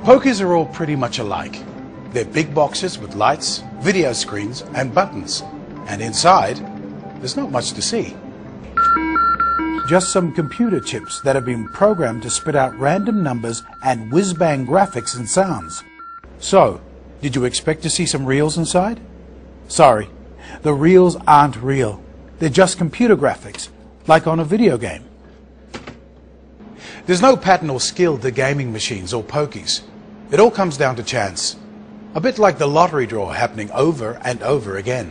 Pokies are all pretty much alike. They're big boxes with lights, video screens and buttons. And inside, there's not much to see. Just some computer chips that have been programmed to spit out random numbers and whiz-bang graphics and sounds. So, did you expect to see some reels inside? Sorry, the reels aren't real. They're just computer graphics, like on a video game. There's no pattern or skill to gaming machines or pokies. It all comes down to chance. A bit like the lottery draw happening over and over again.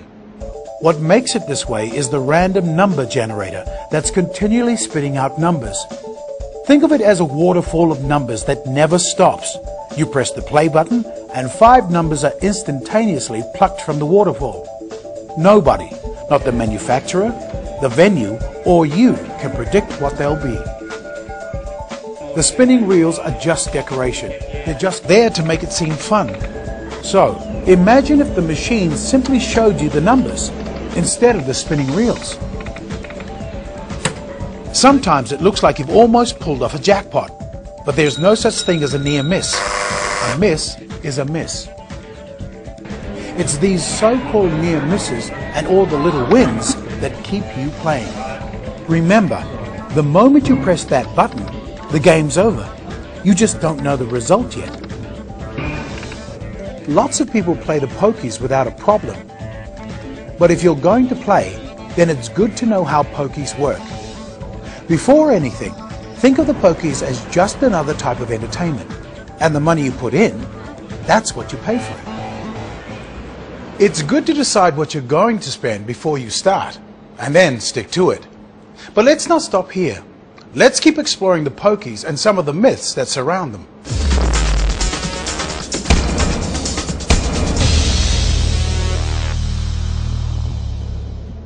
What makes it this way is the random number generator that's continually spitting out numbers. Think of it as a waterfall of numbers that never stops. You press the play button and 5 numbers are instantaneously plucked from the waterfall. Nobody, not the manufacturer, the venue, or you can predict what they'll be. The spinning reels are just decoration. They're just there to make it seem fun. So, imagine if the machine simply showed you the numbers instead of the spinning reels. Sometimes it looks like you've almost pulled off a jackpot, but there's no such thing as a near miss. A miss is a miss. It's these so-called near misses and all the little wins that keep you playing. Remember, the moment you press that button, the game's over. You just don't know the result yet. Lots of people play the pokies without a problem. But if you're going to play, then it's good to know how pokies work. Before anything, think of the pokies as just another type of entertainment. And the money you put in, that's what you pay for it. It's good to decide what you're going to spend before you start, and then stick to it. But let's not stop here. Let's keep exploring the pokies and some of the myths that surround them.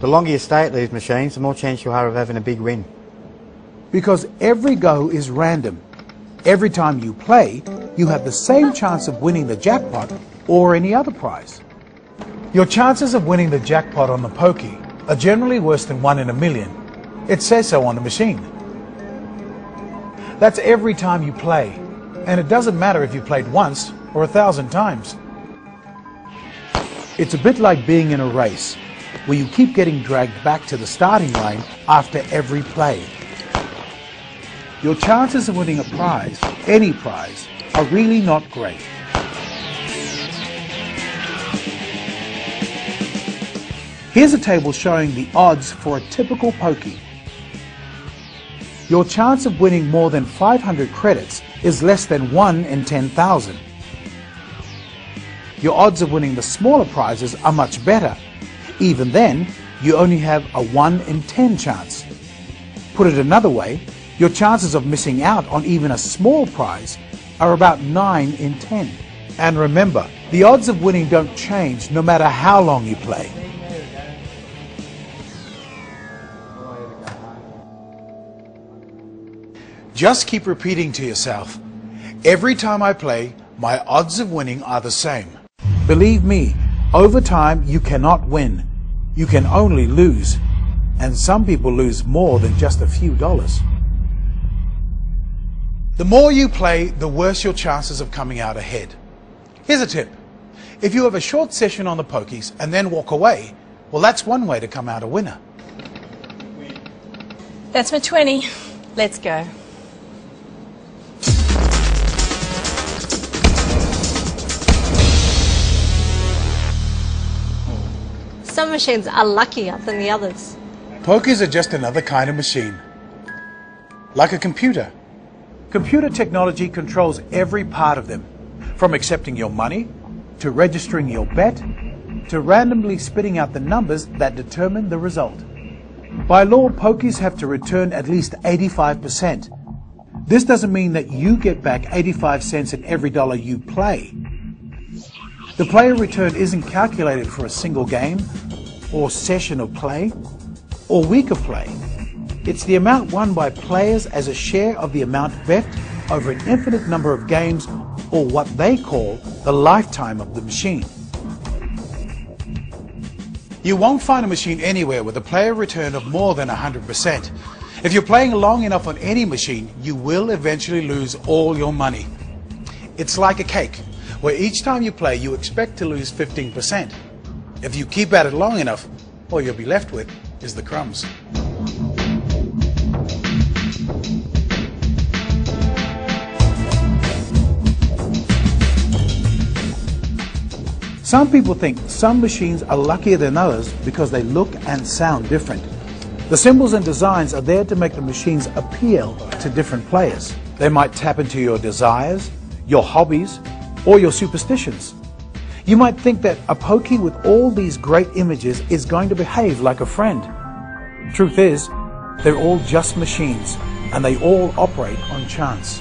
The longer you stay at these machines, the more chance you have of having a big win. Because every go is random. Every time you play, you have the same chance of winning the jackpot or any other prize. Your chances of winning the jackpot on the pokey are generally worse than 1 in a million. It says so on the machine. That's every time you play, and it doesn't matter if you played once or 1,000 times. It's a bit like being in a race, where you keep getting dragged back to the starting line after every play. Your chances of winning a prize, any prize, are really not great. Here's a table showing the odds for a typical pokey. Your chance of winning more than 500 credits is less than 1 in 10,000. Your odds of winning the smaller prizes are much better. Even then, you only have a 1 in 10 chance. Put it another way, your chances of missing out on even a small prize are about 9 in 10. And remember, the odds of winning don't change no matter how long you play. Just keep repeating to yourself, every time I play, my odds of winning are the same. Believe me, over time you cannot win. You can only lose. And some people lose more than just a few dollars. The more you play, the worse your chances of coming out ahead. Here's a tip. If you have a short session on the pokies and then walk away, well, that's one way to come out a winner. That's my 20. Let's go. Some machines are luckier than the others. Pokies are just another kind of machine. Like a computer. Computer technology controls every part of them, from accepting your money, to registering your bet, to randomly spitting out the numbers that determine the result. By law, pokies have to return at least 85%. This doesn't mean that you get back 85 cents in every dollar you play. The player return isn't calculated for a single game, or session of play, or week of play. It's the amount won by players as a share of the amount bet over an infinite number of games, or what they call the lifetime of the machine. You won't find a machine anywhere with a player return of more than 100%. If you're playing long enough on any machine, you will eventually lose all your money. It's like a cake, where each time you play you expect to lose 15%. If you keep at it long enough, all you'll be left with is the crumbs. Some people think some machines are luckier than others because they look and sound different. The symbols and designs are there to make the machines appeal to different players. They might tap into your desires, your hobbies, or your superstitions. You might think that a pokey with all these great images is going to behave like a friend. Truth is, they're all just machines, and they all operate on chance.